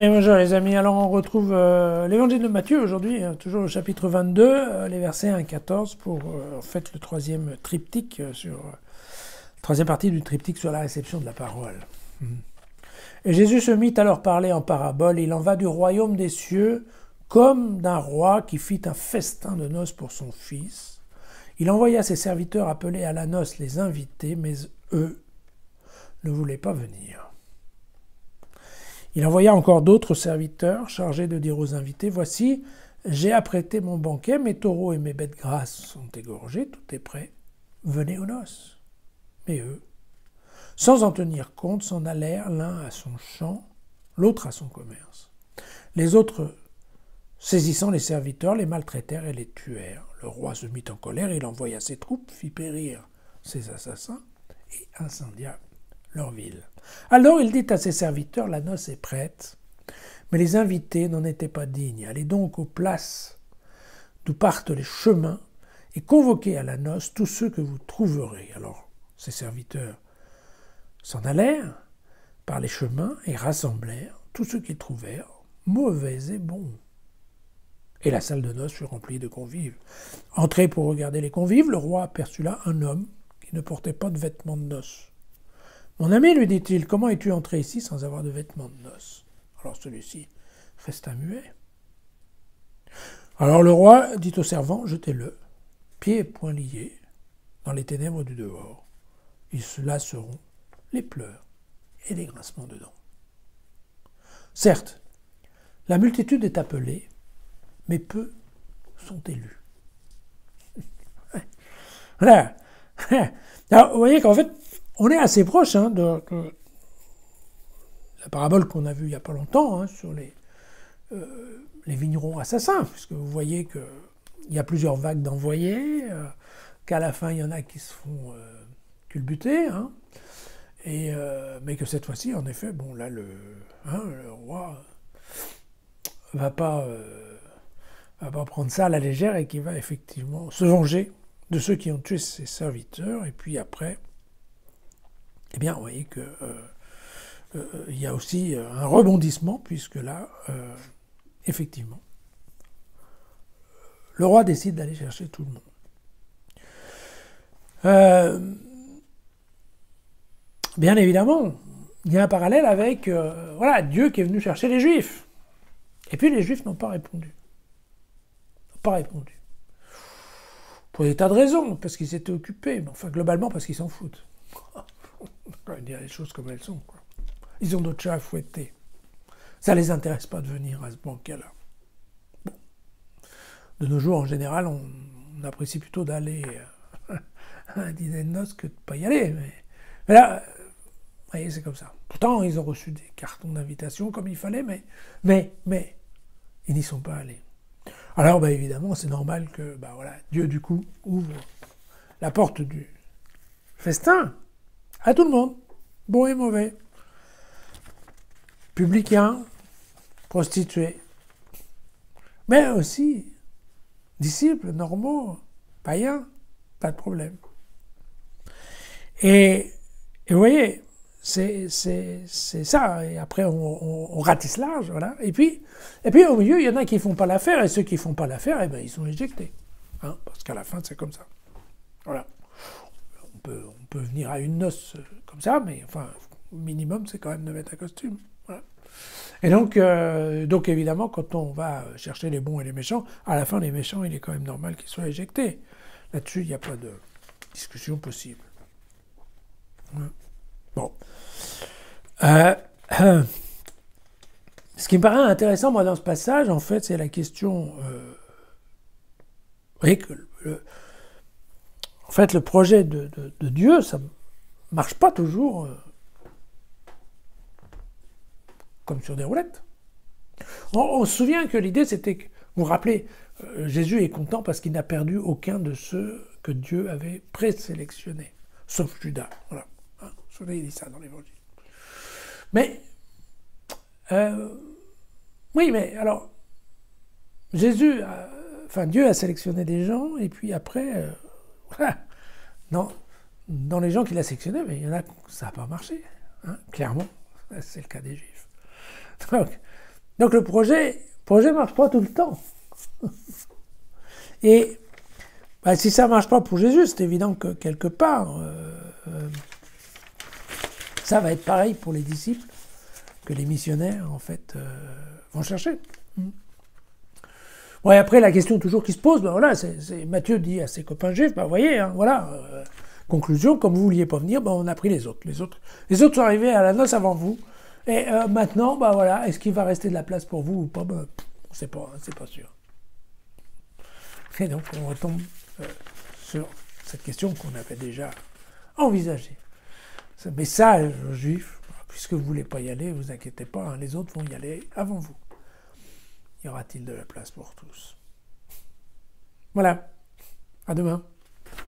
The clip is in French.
Et bonjour les amis, alors on retrouve l'évangile de Matthieu aujourd'hui, toujours au chapitre 22, les versets 1 à 14 pour en fait le troisième triptyque, troisième partie du triptyque sur la réception de la parole. Et Jésus se mit à leur parler en parabole, il en va du royaume des cieux comme d'un roi qui fit un festin de noces pour son fils. Il envoya ses serviteurs appeler à la noce les invités, mais eux ne voulaient pas venir. Il envoya encore d'autres serviteurs chargés de dire aux invités « Voici, j'ai apprêté mon banquet, mes taureaux et mes bêtes grasses sont égorgés, tout est prêt, venez aux noces. » Mais eux, sans en tenir compte, s'en allèrent l'un à son champ, l'autre à son commerce. Les autres, saisissant les serviteurs, les maltraitèrent et les tuèrent. Le roi se mit en colère, il envoya ses troupes, fit périr ses assassins et incendia leur ville. Alors il dit à ses serviteurs, la noce est prête, mais les invités n'en étaient pas dignes. Allez donc aux places d'où partent les chemins et convoquez à la noce tous ceux que vous trouverez. Alors ses serviteurs s'en allèrent par les chemins et rassemblèrent tous ceux qu'ils trouvèrent, mauvais et bons. Et la salle de noces fut remplie de convives. Entré pour regarder les convives, le roi aperçut là un homme qui ne portait pas de vêtements de noces. « Mon ami, lui dit-il, comment es-tu entré ici sans avoir de vêtements de noces ?» Alors celui-ci resta muet. Alors le roi dit au servant, « Jetez-le, pieds et poings liés, dans les ténèbres du dehors. Là seront les pleurs et les grincements de dents. » Certes, la multitude est appelée, mais peu sont élus. Voilà. Alors, vous voyez qu'en fait, on est assez proche de la parabole qu'on a vue il n'y a pas longtemps sur les vignerons assassins, puisque vous voyez qu'il y a plusieurs vagues d'envoyés, qu'à la fin il y en a qui se font culbuter, mais que cette fois-ci, en effet, bon là le roi va pas prendre ça à la légère et qui va effectivement se venger de ceux qui ont tué ses serviteurs, et puis après, eh bien, vous voyez que il y a aussi un rebondissement, puisque là, effectivement, le roi décide d'aller chercher tout le monde. Bien évidemment, il y a un parallèle avec Dieu qui est venu chercher les Juifs. Et puis les Juifs n'ont pas répondu. Pour des tas de raisons, parce qu'ils s'étaient occupés, mais enfin globalement parce qu'ils s'en foutent. On va dire les choses comme elles sont, quoi. Ils ont d'autres chats à fouetter. Ça ne les intéresse pas de venir à ce banquet-là. Bon. De nos jours, en général, on apprécie plutôt d'aller à un dîner de noces que de ne pas y aller. Mais là, vous voyez, c'est comme ça. Pourtant, ils ont reçu des cartons d'invitation comme il fallait, mais ils n'y sont pas allés. Alors, évidemment, c'est normal que Dieu, du coup, ouvre la porte du festin à tout le monde, bon et mauvais, publicains, prostituées, mais aussi disciples normaux, païens, pas de problème. Et vous voyez, c'est ça. Et après, on ratisse large, voilà. Et puis, au milieu, il y en a qui font pas l'affaire, et ceux qui font pas l'affaire, ils sont éjectés. Parce qu'à la fin, c'est comme ça. Voilà. On peut venir à une noce comme ça, mais enfin, au minimum, c'est quand même de mettre un costume. Voilà. Et donc évidemment, quand on va chercher les bons et les méchants, à la fin, les méchants, il est quand même normal qu'ils soient éjectés. Là-dessus, il n'y a pas de discussion possible. Bon. Ce qui me paraît intéressant, moi, dans ce passage, en fait, c'est la question... vous voyez que en fait, le projet de Dieu, ça ne marche pas toujours comme sur des roulettes. On se souvient que l'idée, c'était que, vous vous rappelez, Jésus est content parce qu'il n'a perdu aucun de ceux que Dieu avait présélectionnés, sauf Judas. Voilà. Vous savez, il dit ça dans l'Évangile. Mais, oui, mais alors, Dieu a sélectionné des gens, et puis après, dans les gens qu'il a sélectionnés, mais il y en a, ça n'a pas marché, clairement, c'est le cas des Juifs. Donc, Donc le projet marche pas tout le temps. Et bah, si ça marche pas pour Jésus, c'est évident que quelque part, ça va être pareil pour les disciples que les missionnaires, en fait, vont chercher. Bon, et après, la question toujours qui se pose, ben voilà, c'est Matthieu dit à ses copains juifs, ben voyez, hein, voilà, conclusion, comme vous vouliez pas venir, ben on a pris les autres. Les autres sont arrivés à la noce avant vous. Et maintenant, ben voilà, est-ce qu'il va rester de la place pour vous ou pas? Ben, on sait pas, c'est pas sûr. Et donc, on retombe sur cette question qu'on avait déjà envisagée. Ce message aux juifs, puisque vous ne voulez pas y aller, vous inquiétez pas, hein, les autres vont y aller avant vous. Y aura-t-il de la place pour tous? Voilà, à demain.